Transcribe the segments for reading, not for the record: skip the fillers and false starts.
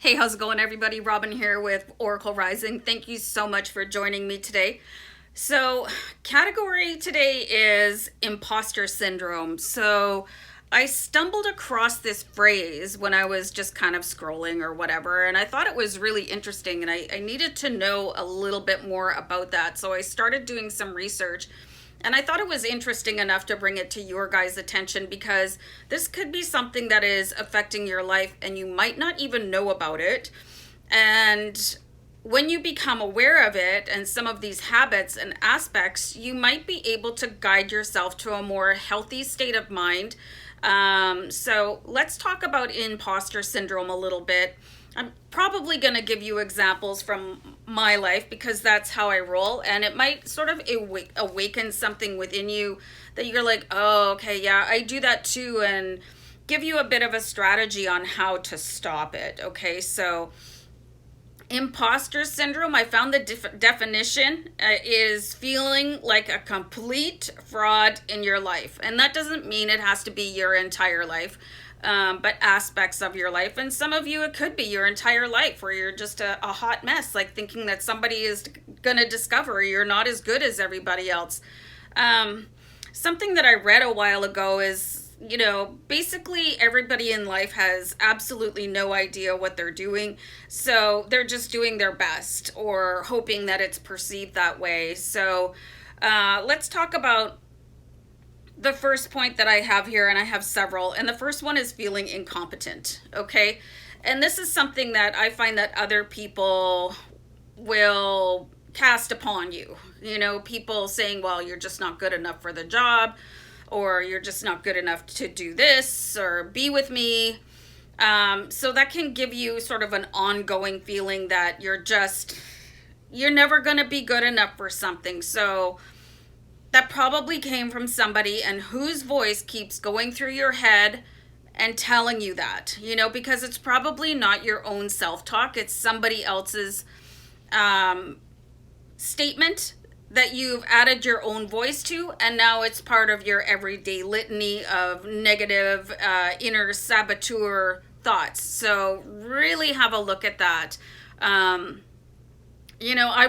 Hey, how's it going, everybody? Robin here with Oracle Rising. Thank you so much for joining me today. So, category today is imposter syndrome. So, I stumbled across this phrase when I was just kind of scrolling or whatever, and I thought it was really interesting, and I needed to know a little bit more about that. So, I started doing some research. And I thought it was interesting enough to bring it to your guys' attention because this could be something that is affecting your life and you might not even know about it. And when you become aware of it and some of these habits and aspects, you might be able to guide yourself to a more healthy state of mind. So let's talk about imposter syndrome a little bit. I'm probably going to give you examples from my life because that's how I roll, and it might sort of awaken something within you that you're like, oh, okay, yeah, I do that too, and give you a bit of a strategy on how to stop it. Okay, so imposter syndrome, I found the definition is feeling like a complete fraud in your life. And that doesn't mean it has to be your entire life, but aspects of your life. And some of you, it could be your entire life where you're just a hot mess, like thinking that somebody is going to discover you're not as good as everybody else. Something that I read a while ago is, basically everybody in life has absolutely no idea what they're doing. So they're just doing their best or hoping that it's perceived that way. So let's talk about the first point that I have here, and I have several. And the first one is feeling incompetent. Okay. And this is something that I find that other people will cast upon you. People saying, well, you're just not good enough for the job, or you're just not good enough to do this or be with me. So that can give you sort of an ongoing feeling that you're never going to be good enough for something. So that probably came from somebody and whose voice keeps going through your head and telling you that, because it's probably not your own self-talk. It's somebody else's statement that you've added your own voice to, and now it's part of your everyday litany of negative inner saboteur thoughts. So really have a look at that. I've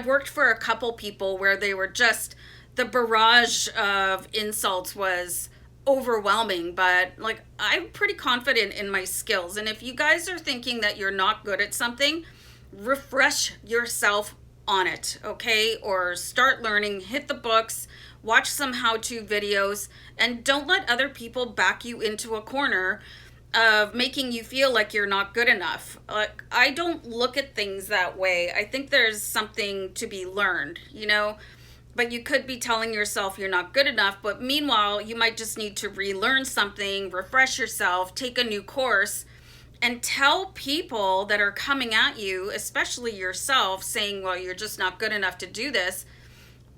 worked for a couple people where they were just, the barrage of insults was overwhelming, but like I'm pretty confident in my skills. And if you guys are thinking that you're not good at something, refresh yourself on it, okay? Or start learning, hit the books, watch some how-to videos, and don't let other people back you into a corner of making you feel like you're not good enough. Like, I don't look at things that way. I think there's something to be learned, but you could be telling yourself you're not good enough, but meanwhile, you might just need to relearn something, refresh yourself, take a new course, and tell people that are coming at you, especially yourself, saying, well, you're just not good enough to do this.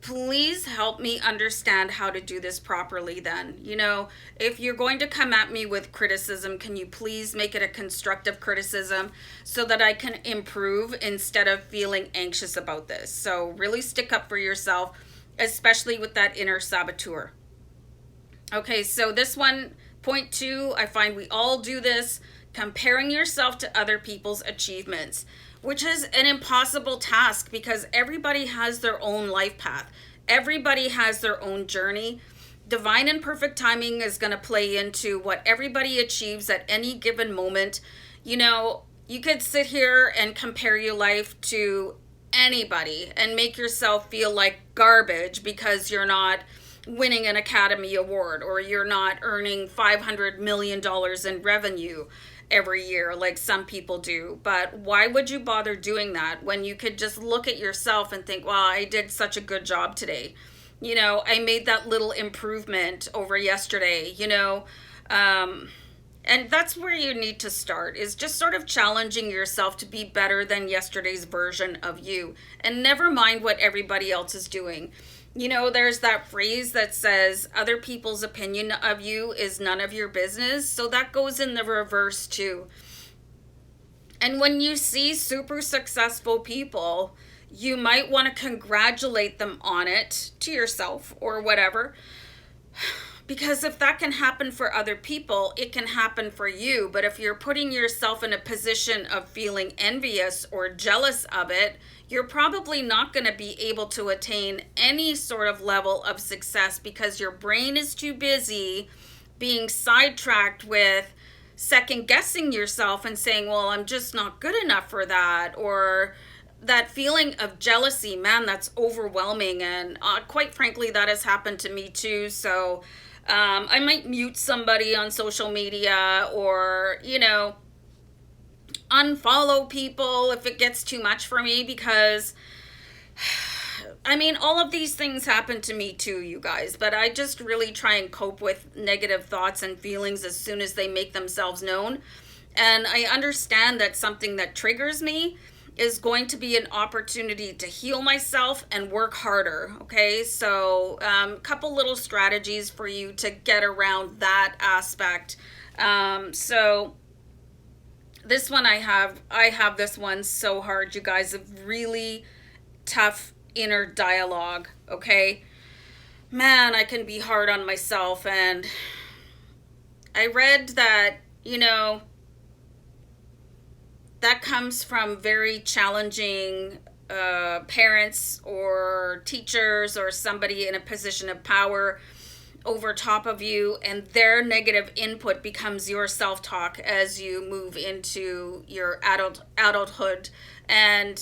Please help me understand how to do this properly then. If you're going to come at me with criticism, can you please make it a constructive criticism so that I can improve instead of feeling anxious about this? So really stick up for yourself, especially with that inner saboteur. Okay, so this one, point 2, I find we all do this. Comparing yourself to other people's achievements, which is an impossible task because everybody has their own life path. Everybody has their own journey. Divine and perfect timing is going to play into what everybody achieves at any given moment. You could sit here and compare your life to anybody and make yourself feel like garbage because you're not winning an Academy Award or you're not earning $500 million in revenue every year like some people do. But why would you bother doing that when you could just look at yourself and think, wow, I did such a good job today. I made that little improvement over yesterday, and that's where you need to start, is just sort of challenging yourself to be better than yesterday's version of you, and never mind what everybody else is doing. There's that phrase that says other people's opinion of you is none of your business. So that goes in the reverse too. And when you see super successful people, you might want to congratulate them on it to yourself or whatever, Because if that can happen for other people, it can happen for you. But if you're putting yourself in a position of feeling envious or jealous of it, you're probably not going to be able to attain any sort of level of success because your brain is too busy being sidetracked with second guessing yourself and saying, well, I'm just not good enough for that. Or that feeling of jealousy, man, that's overwhelming. And quite frankly, that has happened to me too. So I might mute somebody on social media, or, unfollow people if it gets too much for me, because all of these things happen to me too, you guys, but I just really try and cope with negative thoughts and feelings as soon as they make themselves known. And I understand that something that triggers me is going to be an opportunity to heal myself and work harder. Okay, so a couple little strategies for you to get around that aspect. So this one I have this one so hard, you guys, of really tough inner dialogue. Okay, man, I can be hard on myself. And I read that, that comes from very challenging parents or teachers or somebody in a position of power over top of you, and their negative input becomes your self-talk as you move into your adulthood. And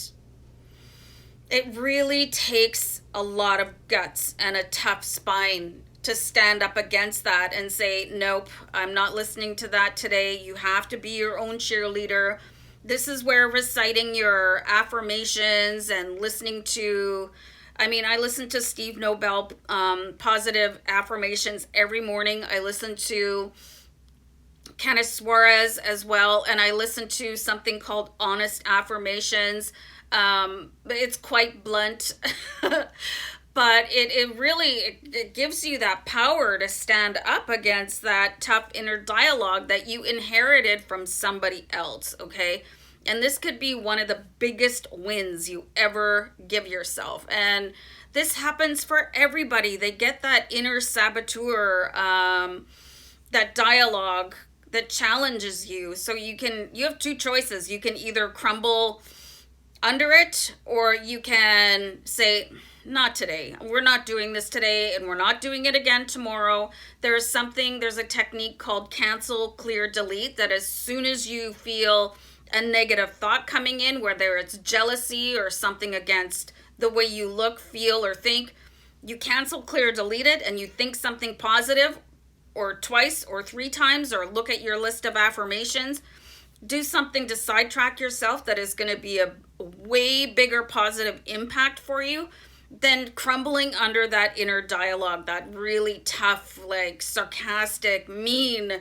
it really takes a lot of guts and a tough spine to stand up against that and say, nope, I'm not listening to that today. You have to be your own cheerleader. This is where reciting your affirmations and listening to, I listen to Steve Nobel positive affirmations every morning. I listen to Kenneth Suarez as well, and I listen to something called Honest Affirmations. It's quite blunt, but it really gives you that power to stand up against that tough inner dialogue that you inherited from somebody else, okay? And this could be one of the biggest wins you ever give yourself. And this happens for everybody. They get that inner saboteur, that dialogue that challenges you. So you have two choices. You can either crumble under it, or you can say, not today. We're not doing this today, and we're not doing it again tomorrow. There's a technique called cancel, clear, delete, that as soon as you feel a negative thought coming in, whether it's jealousy or something against the way you look, feel, or think, you cancel, clear, delete it, and you think something positive, or twice or three times, or look at your list of affirmations. Do something to sidetrack yourself that is going to be a way bigger positive impact for you than crumbling under that inner dialogue, that really tough, like sarcastic, mean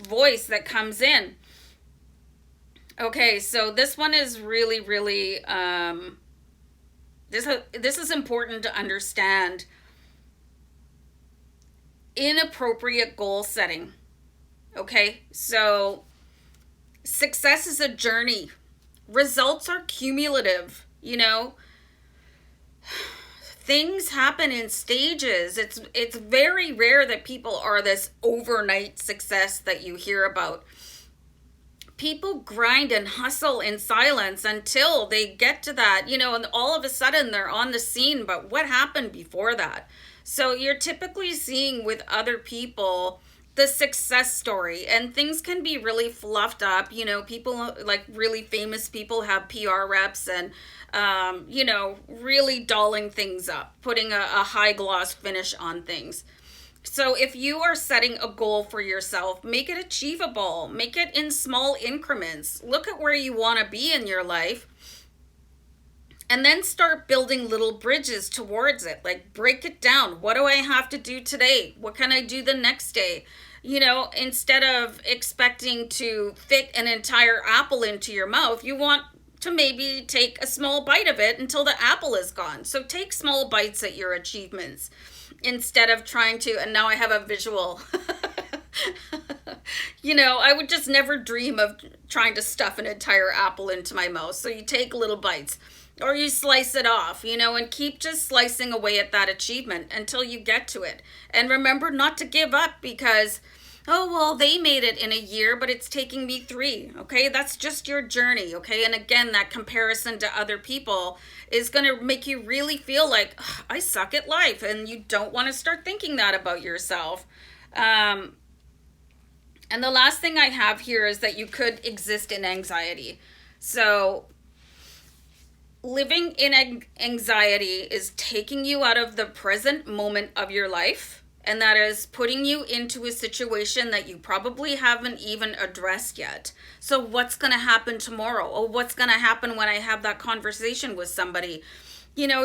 voice that comes in. Okay, so this one is really, really, this is important to understand. Inappropriate goal setting. Okay, so success is a journey. Results are cumulative, Things happen in stages. It's very rare that people are this overnight success that you hear about. People grind and hustle in silence until they get to that, and all of a sudden they're on the scene. But what happened before that? So you're typically seeing with other people the success story, and things can be really fluffed up. People, like really famous people, have PR reps and, really dolling things up, putting a high gloss finish on things. So if you are setting a goal for yourself, make it achievable, make it in small increments. Look at where you want to be in your life, and then start building little bridges towards it. Like, break it down. What do I have to do today? What can I do the next day? Instead of expecting to fit an entire apple into your mouth, you want to maybe take a small bite of it until the apple is gone. So take small bites at your achievements instead of trying to, and now I have a visual. I would just never dream of trying to stuff an entire apple into my mouth. So you take little bites. or you slice it off, and keep just slicing away at that achievement until you get to it. And remember not to give up because, oh, well, they made it in a year, but it's taking me 3. Okay, that's just your journey. Okay, and again, that comparison to other people is going to make you really feel like, I suck at life, and you don't want to start thinking that about yourself. And the last thing I have here is that you could exist in anxiety. So living in anxiety is taking you out of the present moment of your life, and that is putting you into a situation that you probably haven't even addressed yet. So what's going to happen tomorrow? Or what's going to happen when I have that conversation with somebody?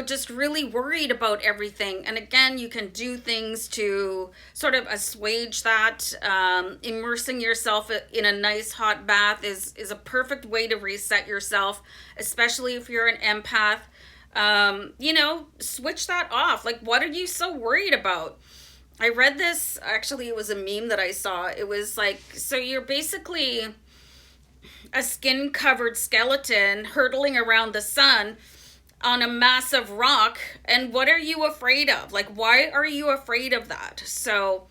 Just really worried about everything. And again, you can do things to sort of assuage that. Immersing yourself in a nice hot bath is a perfect way to reset yourself, especially if you're an empath. Switch that off. Like, what are you so worried about? I read this, actually, it was a meme that I saw. It was like, so you're basically a skin-covered skeleton hurtling around the sun on a massive rock, and what are you afraid of? Like, why are you afraid of that? So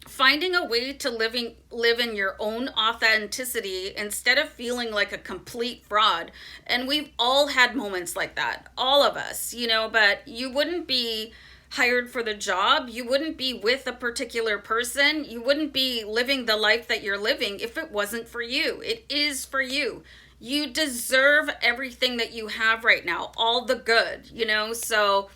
finding a way to live in your own authenticity instead of feeling like a complete fraud. And we've all had moments like that, all of us, but you wouldn't be hired for the job, you wouldn't be with a particular person, you wouldn't be living the life that you're living if it wasn't for you. It is for you. You deserve everything that you have right now, all the good, so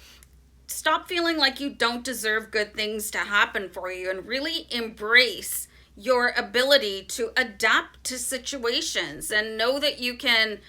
stop feeling like you don't deserve good things to happen for you, and really embrace your ability to adapt to situations and know that you can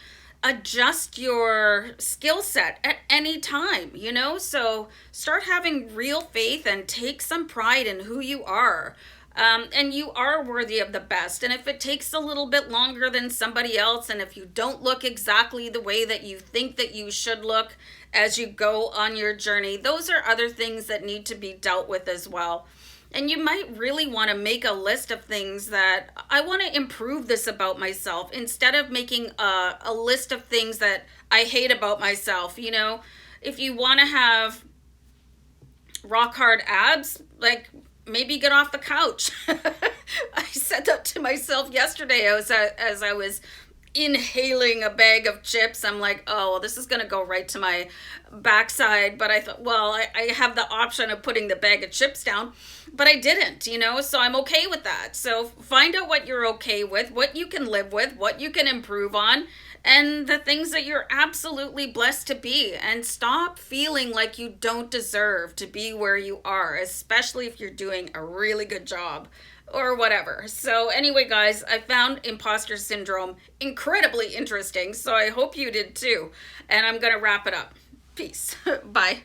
adjust your skill set at any time, so start having real faith and take some pride in who you are. And you are worthy of the best. And if it takes a little bit longer than somebody else, and if you don't look exactly the way that you think that you should look as you go on your journey, those are other things that need to be dealt with as well. And you might really want to make a list of things that I want to improve this about myself, instead of making a list of things that I hate about myself. If you want to have rock hard abs, like, maybe get off the couch. I said that to myself yesterday as I was inhaling a bag of chips. I'm like, oh, well, this is going to go right to my backside. But I thought, well, I have the option of putting the bag of chips down, but I didn't, so I'm okay with that. So find out what you're okay with, what you can live with, what you can improve on, and the things that you're absolutely blessed to be, and stop feeling like you don't deserve to be where you are, especially if you're doing a really good job or whatever. So anyway, guys, I found imposter syndrome incredibly interesting, so I hope you did too. And I'm going to wrap it up. Peace. Bye.